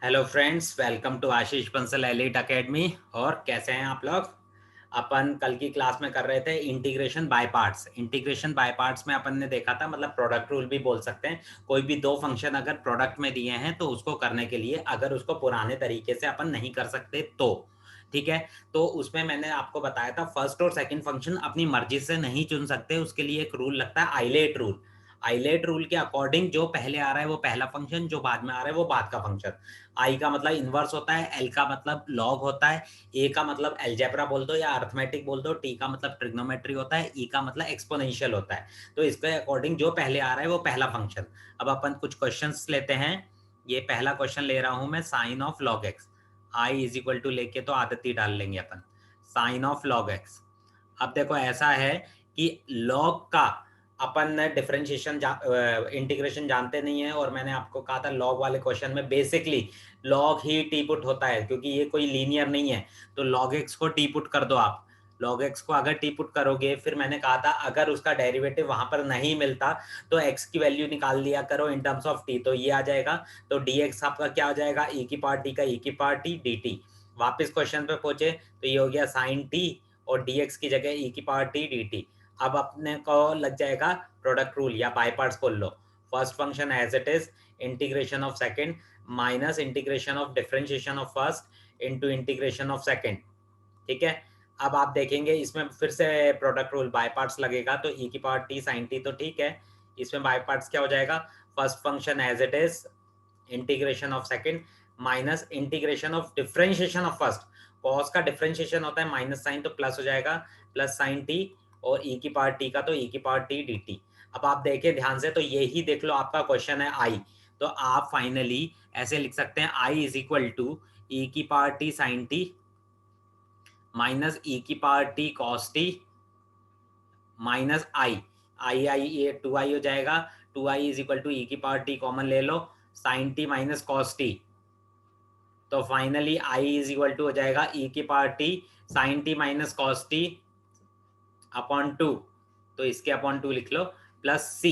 Hello friends, welcome to Ashish Bansal elite academy. और कैसे हैं आप लोग? अपन कल की क्लास में कर रहे थे integration by parts. Integration by parts में अपन ने देखा था, मतलब प्रोडक्ट रूल भी बोल सकते हैं। कोई भी दो फंक्शन अगर प्रोडक्ट में दिए हैं तो उसको करने के लिए अगर उसको पुराने तरीके से अपन नहीं कर सकते तो ठीक है। तो उसमें मैंने आपको बताया था फर्स्ट और सेकंड फंक्शन अपनी मर्जी से नहीं चुन सकते, उसके लिए एक रूल लगता है आइलेट रूल। आइलेट रूल के अकॉर्डिंग जो पहले आ रहा है वो पहला फंक्शन, जो बाद में आ रहा है वो बाद का फंक्शन। आई का मतलब इनवर्स होता है, एल का मतलब लॉग होता है, ए का मतलब एल्जेब्रा बोल दो या अर्थमेटिक बोल दो, टी का मतलब ट्रिग्नोमेट्री होता है, ई का मतलब एक्सपोनेंशियल होता है। तो इसके अकॉर्डिंग जो पहले आ रहा है वो पहला फंक्शन। अब अपन कुछ क्वेश्चंस लेते हैं। ये पहला क्वेश्चन ले रहा हूं मैं, sine of log x. I is equal to लेके तो आदत ही डाल लेंगे अपन। Sine of log x. अब देखो ऐसा है कि लॉग का अपन डिफरेंशिएशन इंटीग्रेशन जानते नहीं है, और मैंने आपको कहा था लॉग वाले क्वेश्चन में बेसिकली लॉग ही टी पुट होता है, क्योंकि ये कोई लीनियर नहीं है। तो लॉग एक्स को टी पुट कर दो आप। लॉग एक्स को अगर टी पुट करोगे, फिर मैंने कहा था अगर उसका डेरिवेटिव वहां पर नहीं मिलता तो एक्स की वैल्यू निकाल लिया करो इन टर्म्स ऑफ टी, तो ये आ जाएगा। तो डी एक्स आपका क्या हो जाएगा, ई की पावर टी का ई की पावर टी डी टी। वापिस क्वेश्चन पे पहुंचे तो ये हो गया साइन टी, और डी एक्स की जगह ई की पावर टी डी टी। अब अपने को लग जाएगा प्रोडक्ट रूल या बाय पार्ट्स बोल लो। First function as it is, integration of second minus integration of differentiation of first into integration of second. ठीक है। अब आप देखेंगे इसमें फिर से प्रोडक्ट रूल बाय पार्ट्स लगेगा, तो ई की पावर टी साइन टी तो ठीक है। इसमें बाय पार्ट्स क्या हो जाएगा, first function as it is integration of second minus integration of differentiation of first. Cos का डिफरेंशिएशन होता है माइनस साइन, तो प्लस हो जाएगा, प्लस साइन टी, और ई की पावर टी का तो ई की पावर टी डी टी। अब आप देखें ध्यान से, तो यही देख लो आपका क्वेश्चन है आई। तो आप फाइनली ऐसे लिख सकते हैं I is equal to e की power t sine t minus e की power t cos t minus I. I I ये टू आई हो जाएगा। Two I is equal to e की पावर टी कॉमन ले लो, sine t minus cos t. तो finally I is equal to हो जाएगा ई की power t sine t minus cos t upon two. तो इसके अपॉन टू लिख लो, प्लस सी,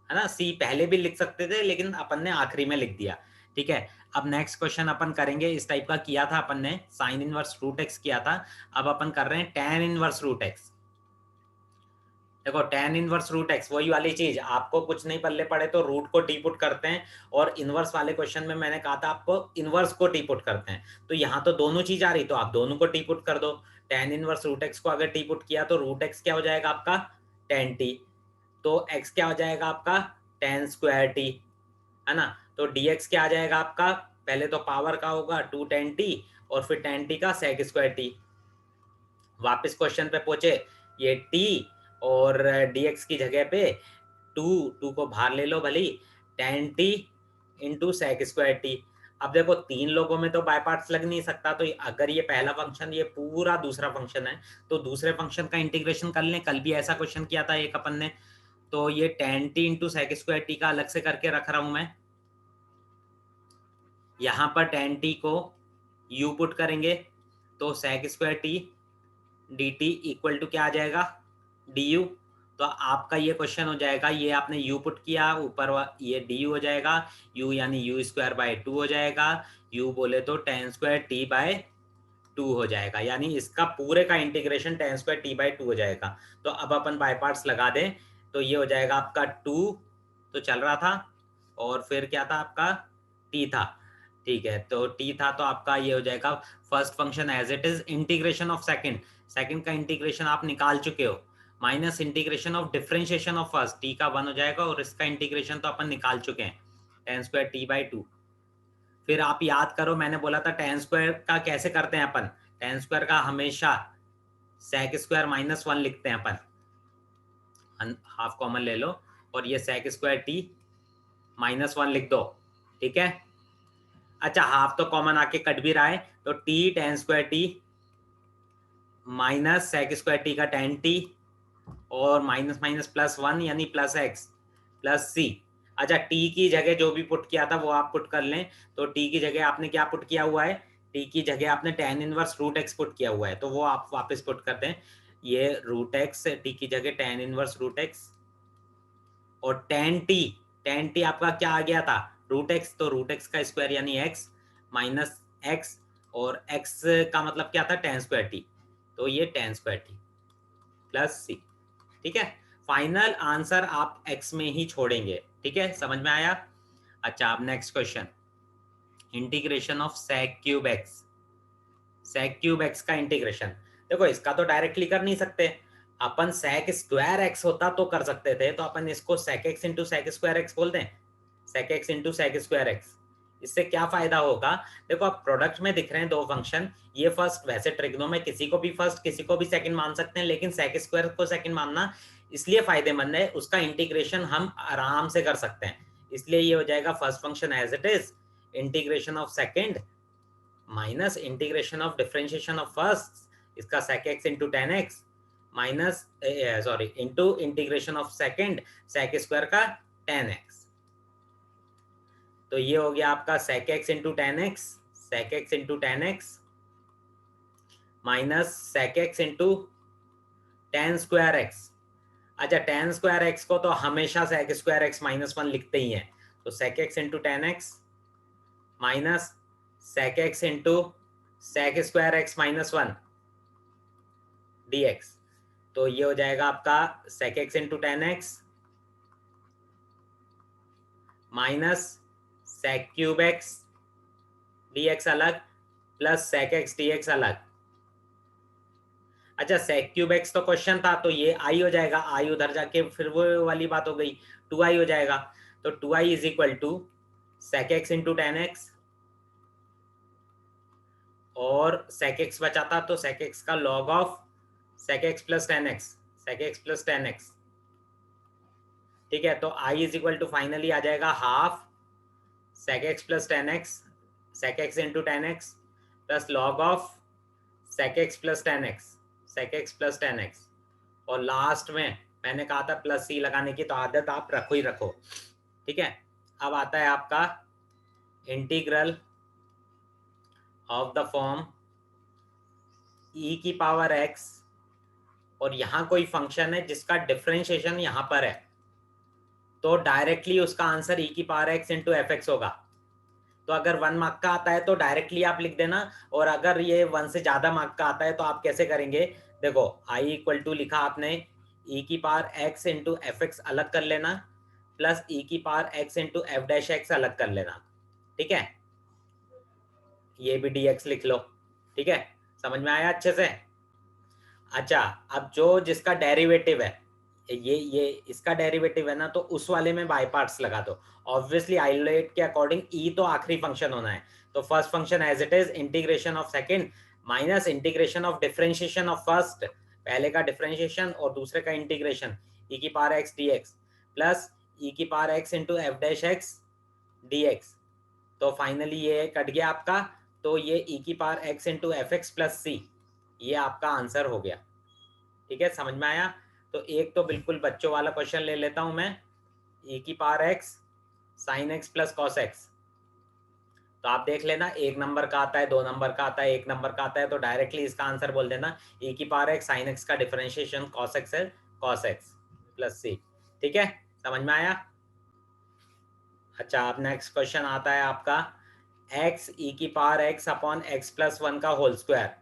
है ना। सी पहले भी लिख सकते थे लेकिन अपन ने आखिरी में लिख दिया। ठीक है। अब नेक्स्ट क्वेश्चन अपन करेंगे, इस टाइप का किया था अपन ने, साइन इनवर्स रूट एक्स किया था। अब अपन कर रहे हैं टेन इनवर्स रूट एक्स। देखो टेन इनवर्स रूट एक्स वही वाली चीज, आपको कुछ नहीं पल्ले पड़े तो रूट को टी पुट करते हैं, और इनवर्स वाले क्वेश्चन में मैंने कहा था आपको इनवर्स को टी पुट करते हैं। तो यहाँ तो दोनों चीज आ रही, तो आप दोनों को टी पुट कर दो। टेन इनवर्स रूट एक्स को अगर टी पुट किया तो रूट एक्स क्या हो जाएगा आपका, टेन टी। तो एक्स क्या हो जाएगा आपका, टेन स्क्वायर टी, है ना। तो dx क्या आ जाएगा आपका, पहले तो पावर का होगा टू टेन टी, और फिर टेन टी का सेक स्क्वायर टी। वापस क्वेश्चन पे पहुंचे, ये t और dx की जगह पे टू टू को बाहर ले लो भली, tan t into sec square t. अब देखो तीन लोगों में तो बाय पार्ट्स लग नहीं सकता, तो अगर ये पहला फंक्शन ये पूरा दूसरा फंक्शन है तो दूसरे फंक्शन का इंटीग्रेशन कर लें। कल भी ऐसा क्वेश्चन किया था एक अपन ने। तो ये tan t into sec square t का अलग से करके रख रहा हूं मैं। यहाँ पर टेन टी को u पुट करेंगे तो sec square t d t equal to क्या आ जाएगा, डी यू। तो आपका ये क्वेश्चन हो जाएगा, ये आपने u पुट किया ऊपर, ये डी यू हो जाएगा, u यानी यू स्क्वायर बाय टू हो जाएगा। u बोले तो ten square T by two हो जाएगा, यानी इसका पूरे का integration ten square T by two हो जाएगा। तो अब अपन बाय पार्ट्स लगा दें, तो ये हो जाएगा आपका टू, तो चल रहा था, और फिर क्या था आपका, टी था। ठीक है, तो टी था तो आपका ये हो जाएगा first function as it is integration of second. Second का इंटीग्रेशन आप निकाल चुके हो, minus integration of differentiation of first, t का वन हो जाएगा, और इसका इंटीग्रेशन तो अपन निकाल चुके हैं, ten square T by two. फिर आप याद करो मैंने बोला था टेन स्क्वायर का कैसे करते हैं अपन, टेन स्क्वायर का हमेशा सेक स्क्वायर माइनस वन लिखते हैं अपन, हाफ कॉमन ले लो, और ये sec square t minus one लिख दो। ठीक है। अच्छा हाफ तो कॉमन आके कट भी रहा है, तो t tan square t minus sec square t का टेन टी, और माइनस माइनस प्लस वन यानी प्लस एक्स प्लस सी। अच्छा टी की जगह जो भी पुट किया था वो आप पुट कर लें। तो टी की जगह आपने क्या पुट किया हुआ है, टी की जगह आपने tan inverse root x put किया हुआ है, तो वो आप वापस पुट कर दें। ये रूट एक्स टी की जगह टेन इनवर्स रूट एक्स, और टेन टी आपका क्या आ गया था, रूट एक्स, तो रूट एक्स का स्क्वायर यानी एक्स माइनस एक्स, और एक्स का मतलब क्या था, tan स्क्वायर टी, तो ये tan square T plus c. ठीक है, फाइनल आंसर आप एक्स में ही छोड़ेंगे। ठीक है, समझ में आया? अच्छा, अब next question, integration of sec cube x. sec cube x का इंटीग्रेशन, देखो इसका तो डायरेक्टली कर नहीं सकते अपन, sec स्क्वायर एक्स होता तो कर सकते थे, तो अपन इसको sec x into sec square x बोल दें, sec x into sec square x. इससे क्या फायदा होगा, देखो आप प्रोडक्ट में दिख रहे हैं दो फंक्शन, ये फर्स्ट, वैसे ट्रिग्नो में किसी को भी फर्स्ट किसी को भी सेकंड मान सकते हैं, लेकिन sec स्क्वायर को सेकंड मानना इसलिए फायदेमंद है, उसका इंटीग्रेशन हम आराम से कर सकते हैं। इसलिए ये हो जाएगा first function as it is, integration of second minus integration of differentiation of first, इसका sec x into ten x minus sorry into integration of second sec square का टेन एक्स। तो ये हो गया आपका sec x into ten x, sec x into ten x minus sec x into tan square x. अच्छा, tan square x को तो हमेशा sec square x minus one लिखते ही हैं, तो sec x into ten x minus sec x into sec square x minus one dx। तो ये हो जाएगा आपका sec x into ten x minus sec cube x dx अलग प्लस sec x dx अलग। अच्छा, sec क्यूब एक्स तो question था, तो ये आई हो जाएगा, आई उधर जाके फिर वो वाली बात हो गई, 2i हो जाएगा, तो 2i is equal to sec x into ten x, और sec x बचा था तो sec x का log of sec x plus ten x, sec x plus ten x. ठीक है, तो i is equal to finally आ जाएगा half sec x plus ten x, sec x into ten x plus log of sec x plus ten x, sec x plus ten x. और last में मैंने कहा था प्लस सी लगाने की, तो आदत आप रखो ही रखो। ठीक है, अब आता है आपका integral of the form e की पावर x, और यहाँ कोई फंक्शन है जिसका डिफरेंशिएशन यहाँ पर है, तो डायरेक्टली उसका आंसर e की power x into f x होगा। तो अगर 1 मार्क का आता है तो डायरेक्टली आप लिख देना, और अगर ये 1 से ज्यादा मार्क का आता है तो आप कैसे करेंगे, देखो i इक्वल टू लिखा आपने e की power x into f x अलग कर लेना, प्लस e की power x into f dash x अलग कर लेना। ठीक है, ये भी dx लिख लो। ठीक है, समझ में आया अच्छे से? अच्छा, अब जो जिसका डेरिवेटिव है, ये इसका डेरिवेटिव है ना, तो उस वाले में बाय पार्ट्स लगा दो। ऑब्वियसली आइसोलेट के अकॉर्डिंग ई तो आखिरी फंक्शन होना है, तो first function as it is integration of second minus integration of differentiation of first, पहले का डिफरेंशिएशन और दूसरे का इंटीग्रेशन ई की power x d x plus e की power x into f dash x d x. तो finally ये कट गया आपका, तो ये ई की power x into f x plus सी, ये आपका आंसर हो गया। ठीक है, समझ में आया? तो एक तो बिल्कुल बच्चों वाला क्वेश्चन ले लेता हूं मैं, e की power x sine x plus cos x. तो आप देख लेना, एक नंबर का आता है, दो नंबर का आता है, एक नंबर का आता है, तो डायरेक्टली इसका आंसर बोल देना e की पावर एक्स साइन एक्स का डिफरेंशिएशन कॉस एक्स है, कॉस एक्स प्लस सी। ठीक है, समझ में आया? अच्छा, अब नेक्स्ट क्वेश्चन आता है आपका x e की power x upon x plus one का होल स्क्वायर।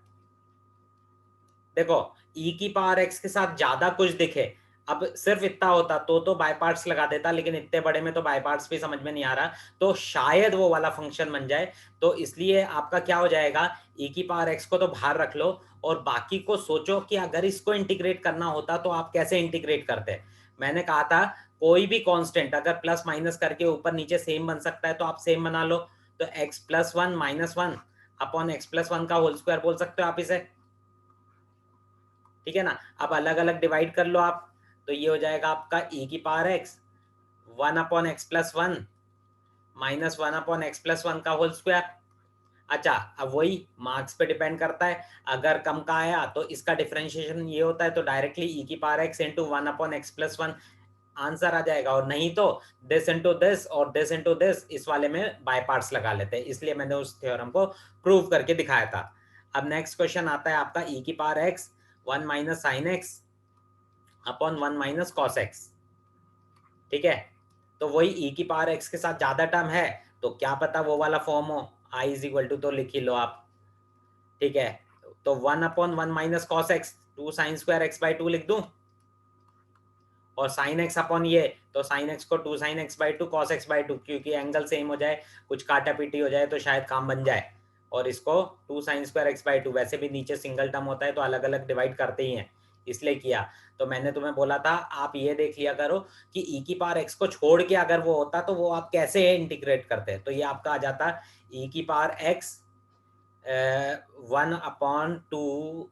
देखो e की पावर x के साथ ज्यादा कुछ दिखे, अब सिर्फ इतना होता तो बाय पार्ट्स लगा देता, लेकिन इतने बड़े में तो बाय पार्ट्स भी समझ में नहीं आ रहा, तो शायद वो वाला फंक्शन बन जाए। तो इसलिए आपका क्या हो जाएगा, e की पावर x को तो बाहर रख लो, और बाकी को सोचो कि अगर इसको इंटीग्रेट करना होता तो आप कैसे इंटीग्रेट करते। मैंने कहा था कोई भी कांस्टेंट अगर प्लस माइनस करके ऊपर नीचे सेम बन सकता है तो आप सेम बना लो, तो x plus one minus one upon x plus one का होल स्क्वायर बोल सकते हो आप इसे। ठीक है ना, अब अलग अलग डिवाइड कर लो आप, तो ये हो जाएगा आपका e की power x one upon x plus one minus one upon x plus one का होल स्क्वायर। अच्छा, अब वही मार्क्स पे डिपेंड करता है, अगर कम का आया तो इसका डिफरेंशिएशन ये होता है, तो डायरेक्टली e की power x into one upon x plus one answer आ जाएगा, और नहीं तो दिस इंटू दिस और दिस इंटू दिस, इस वाले में बाय पार्ट्स लगा लेते हैं, इसलिए मैंने उस थ्योरम को प्रूव करके दिखाया था। अब नेक्स्ट क्वेश्चन आता है आपका e की power x one minus sine x upon one minus cos x. ठीक है, तो वही e की पावर x के साथ ज्यादा टर्म है, तो क्या पता वो वाला फॉर्म हो, आई इज इक्वल टू तो लिख ही लो आप, ठीक है। तो 1/1 minus cos x, 2 sine square x by 2 लिख दूं, और साइन एक्स अपॉन ये, तो साइन एक्स को 2 sine x by 2 cos x by 2, क्योंकि एंगल सेम हो जाए, कुछ काटा पीटी हो जाए तो शायद काम बन जाए। और इसको 2 साइन स्क्वायर एक्स बाई 2, वैसे भी नीचे सिंगल टर्म होता है तो अलग अलग डिवाइड करते ही हैं, इसलिए किया। तो मैंने तुम्हें बोला था आप ये देख लिया करो कि ई की पावर एक्स को छोड़ के अगर वो होता तो वो आप कैसे इंटीग्रेट करते हैं। तो ये आपका आ जाता ई की पावर एक्स 1/2,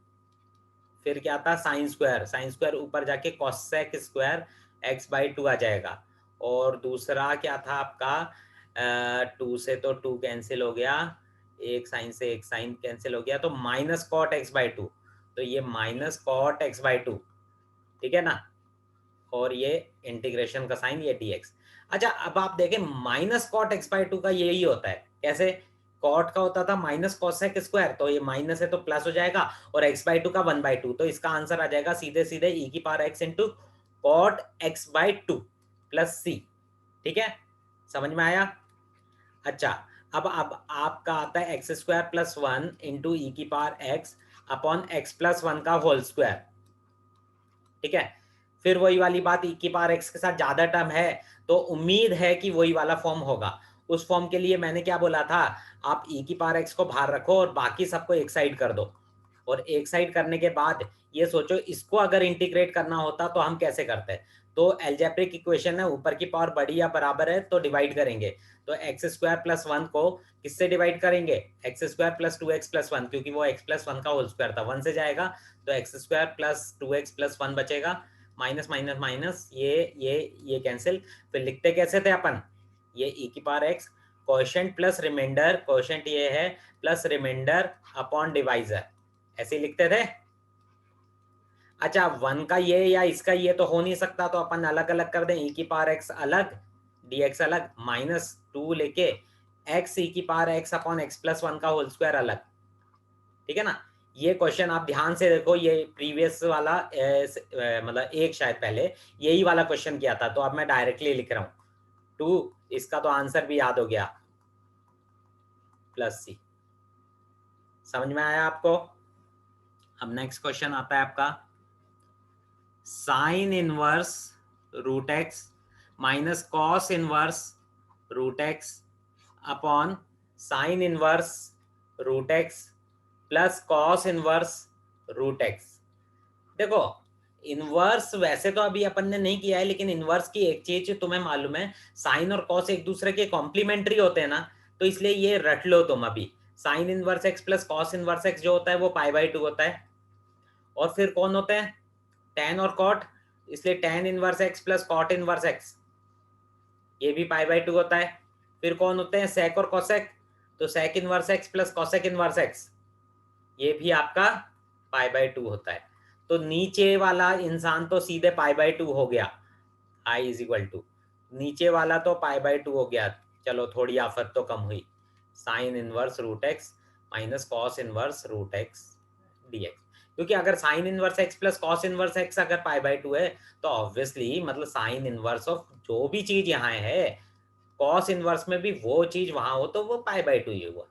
फिर क्या था साइन स्क्वायर, साइन स्क्वायर ऊपर जाके कॉसेक स्क्वायर एक्स बाई 2 आ जाएगा। और दूसरा क्या था आपका, 2 से तो 2 कैंसिल हो गया, एक साइन से एक साइन कैंसिल हो गया, तो माइनस कॉट एक्स बाई 2, तो ये माइनस कॉट एक्स बाई 2, ठीक है ना। और ये इंटीग्रेशन का साइन, ये dx। अच्छा अब आप देखें माइनस कॉट एक्स बाई 2 का यही होता है, कैसे, कॉट का होता था माइनस कॉसेक स्क्वायर, तो ये माइनस है तो प्लस हो जाएगा, और एक्स बाई 2 का 1/2, तो इसका आंसर आ जाएगा सीधे सीधे ई की power x into cot x by 2 plus c, ठीक है, समझ में आया। अच्छा अब आपका आता है एक्स स्क्वायर प्लस 1 इंटू ई की power x upon x plus 1 का होल स्क्वायर, ठीक है। फिर वही वाली बात, ई की पावर एक्स के साथ ज्यादा टर्म है तो उम्मीद है कि वही वाला फॉर्म होगा। उस फॉर्म के लिए मैंने क्या बोला था, आप ई की पावर एक्स को बाहर रखो और बाकी सबको एक साइड कर दो, और एक साइड करने के बाद ये सोचो इसको अगर इंटीग्रेट करना होता तो हम कैसे करते हैं। तो एल्जेब्रिक इक्वेशन है, ऊपर की पावर बड़ी या बराबर है तो डिवाइड करेंगे, तो एक्स स्क्वायर प्लस 1 को किससे डिवाइड करेंगे, x square plus 2x plus 1, क्योंकि वो एक्स प्लस 1 का होल स्क्वायर था, 1 से जाएगा तो x square plus 2x plus 1 बचेगा, माइनस माइनस माइनस ये कैंसिल। फिर लिखते कैसे थे अपन, ये ई की power x coefficient plus remainder, coefficient ये है प्लस रिमाइंडर अपॉन डिवाइजर, ऐसे ही लिखते थे। अच्छा 1 का ये या इसका ये तो हो नहीं सकता, तो अपन अलग अलग कर दें, ई की पावर एक्स अलग dx अलग, माइनस 2 लेके एक्स ई की power x upon x plus 1 का होल स्क्वायर अलग, ठीक है ना। ये क्वेश्चन आप ध्यान से देखो, ये प्रीवियस वाला मतलब एक शायद पहले यही वाला क्वेश्चन किया था, तो अब मैं डायरेक्टली लिख रहा हूँ 2, इसका तो आंसर भी याद हो गया प्लस सी, समझ में आया आपको। अब नेक्स्ट क्वेश्चन आता है आपका sin inverse root x minus cos inverse root x upon sin inverse root x plus cos inverse root x. देखो इनवर्स वैसे तो अभी अपन ने नहीं किया है, लेकिन इनवर्स की एक चीज तुम्हें मालूम है, साइन और कॉस एक दूसरे के कॉम्प्लीमेंट्री होते हैं ना, तो इसलिए ये रट लो तुम अभी, sign inverse x plus cos inverse x जो होता है वो पाई बाई 2 होता है, और फिर कौन होते हैं टेन और कॉट, इसलिए tan inverse x plus cot inverse x, ये भी पाई बाई 2 होता है। फिर कौन होते हैं सेक और कॉसेक, तो sec inverse x plus cosec inverse x, ये भी आपका पाई बाई 2 होता है। तो नीचे वाला इंसान तो सीधे पाई बाई 2 हो गया, आई इज इक्वल टू, नीचे वाला तो पाई बाई 2 हो गया, चलो थोड़ी आफत तो कम हुई, sin inverse root x minus cos inverse root x dx, क्योंकि अगर sin inverse x plus cos inverse x अगर पाई बाई 2 है तो ऑब्वियसली मतलब साइन इनवर्स ऑफ जो भी चीज यहाँ है कॉस इनवर्स में भी वो चीज वहां हो तो वो पाई बाई 2 ही हुआ,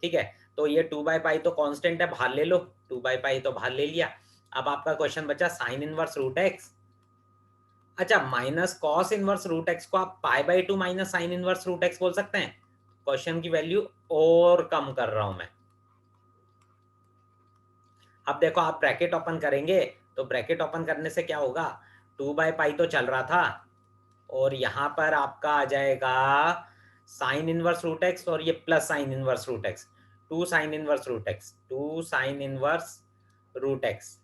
ठीक है। तो ये 2/पाई तो कांस्टेंट है, बाहर ले लो, 2/पाई तो बाहर ले लिया। अब आपका क्वेश्चन बचा साइन इनवर्स रूट एक्स, अच्छा minus cos inverse root x को आप pi by 2 minus sin inverse root x बोल सकते हैं। क्वेश्चन की वैल्यू और कम कर रहा हूं मैं। अब देखो आप ब्रैकेट ओपन करेंगे तो ब्रैकेट ओपन करने से क्या होगा, 2/पाई तो चल रहा था और यहाँ पर आपका आ जाएगा साइन इनवर्स रूट एक्स और ये plus sin inverse root x, 2 sin inverse root x, 2 sin inverse root x,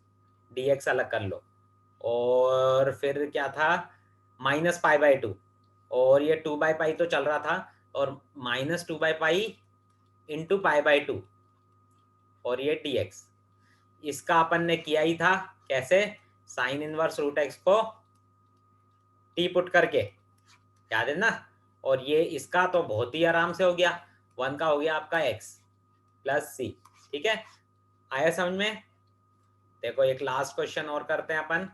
dx अलग कर लो, और फिर क्या था माइनस पाई बाई 2, और ये 2/पाई तो चल रहा था, और माइनस 2/पाई इंटू पाई बाई 2, और ये dx, इसका अपन ने किया ही था कैसे, साइन इनवर्स रूट एक्स को टी पुट करके, याद है ना। और ये इसका तो बहुत ही आराम से हो गया, 1 का हो गया आपका x प्लस सी, ठीक है, आया समझ में। देखो एक लास्ट क्वेश्चन और करते हैं अपन।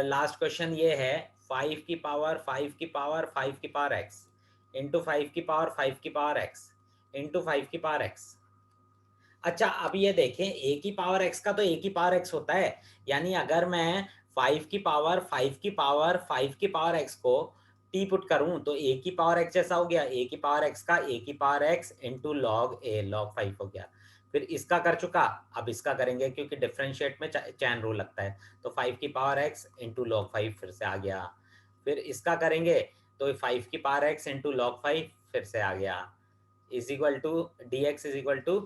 लास्ट क्वेश्चन ये है 5 की पावर 5 की पावर 5 की पावर x इंटू 5 की पावर 5 की पावर x इंटू 5 की पावर एक्स। अच्छा, अब ये देखें, ए की पावर एक्स का तो ए की पावर एक्स होता है, यानी अगर मैं 5 की पावर 5 की पावर 5 की पावर एक्स को टी पुट करूं तो ए की पावर एक्स जैसा हो गया, ए की पावर एक्स का ए की पावर एक्स इंटू लॉग ए, लॉग 5 हो गया। फिर इसका कर चुका, अब इसका करेंगे क्योंकि डिफरेंशिएट में चैन रूल लगता है, तो 5 की पावर एक्स इंटू लॉग 5 फिर से आ गया। फिर इसका करेंगे तो 5 की पावर एक्स इंटू लॉग 5 फिर से आ गया, is equal to d x is equal to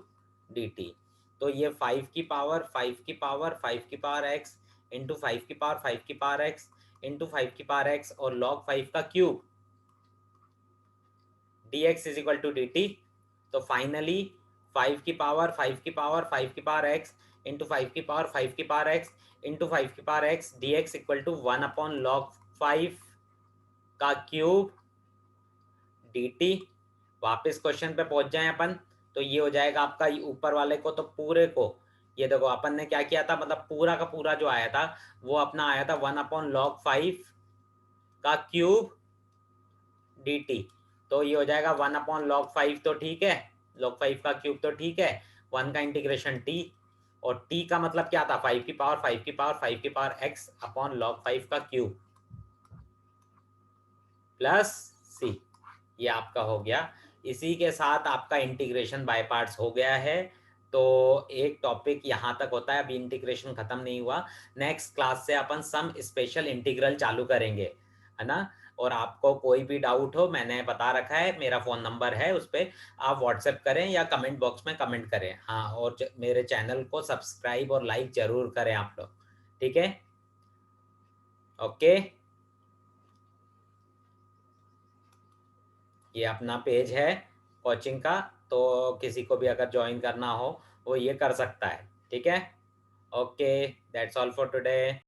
d t. तो ये 5 की पावर 5 की पावर 5 की पावर एक्स इंटू 5 की पावर 5 की पावर एक्स इंटू 5 की पावर एक्स और लॉग 5 का cube d x is equal to d t. तो फाइनली 5 की पावर 5 की पावर 5 की पावर एक्स इंटू 5 की पावर 5 की पावर एक्स इंटू 5 की power x d x equal to 1 upon log 5 का क्यूब डी टी। वापिस क्वेश्चन पे पहुंच जाए अपन, तो ये हो जाएगा आपका ऊपर वाले को तो पूरे को, ये देखो अपन ने क्या किया था, मतलब पूरा का पूरा जो आया था वो अपना आया था 1 अपॉन लॉग 5 का क्यूब डी टी। तो ये हो जाएगा 1 अपॉन लॉग 5, तो ठीक है, लॉग 5 का क्यूब तो ठीक है, 1 का इंटीग्रेशन टी, और टी का मतलब क्या था, 5 की पावर 5 की पावर 5 की पावर एक्स अपॉन लॉग 5 का क्यूब प्लस सी, ये आपका हो गया। इसी के साथ आपका इंटीग्रेशन बाय पार्ट्स हो गया है। तो एक टॉपिक यहाँ तक होता है, अभी इंटीग्रेशन खत्म नहीं हुआ, नेक्स्ट क्लास से अपन सम स्पेशल इंटीग्रल चालू करेंगे, है ना। और आपको कोई भी डाउट हो, मैंने बता रखा है, मेरा फ़ोन नंबर है, उस पर आप व्हाट्सएप करें या कमेंट बॉक्स में कमेंट करें। हाँ, और मेरे चैनल को सब्सक्राइब और लाइक ज़रूर करें आप लोग, ठीक है, ओके। ये अपना पेज है कोचिंग का, तो किसी को भी अगर ज्वाइन करना हो वो ये कर सकता है, ठीक है, okay, that's all for today.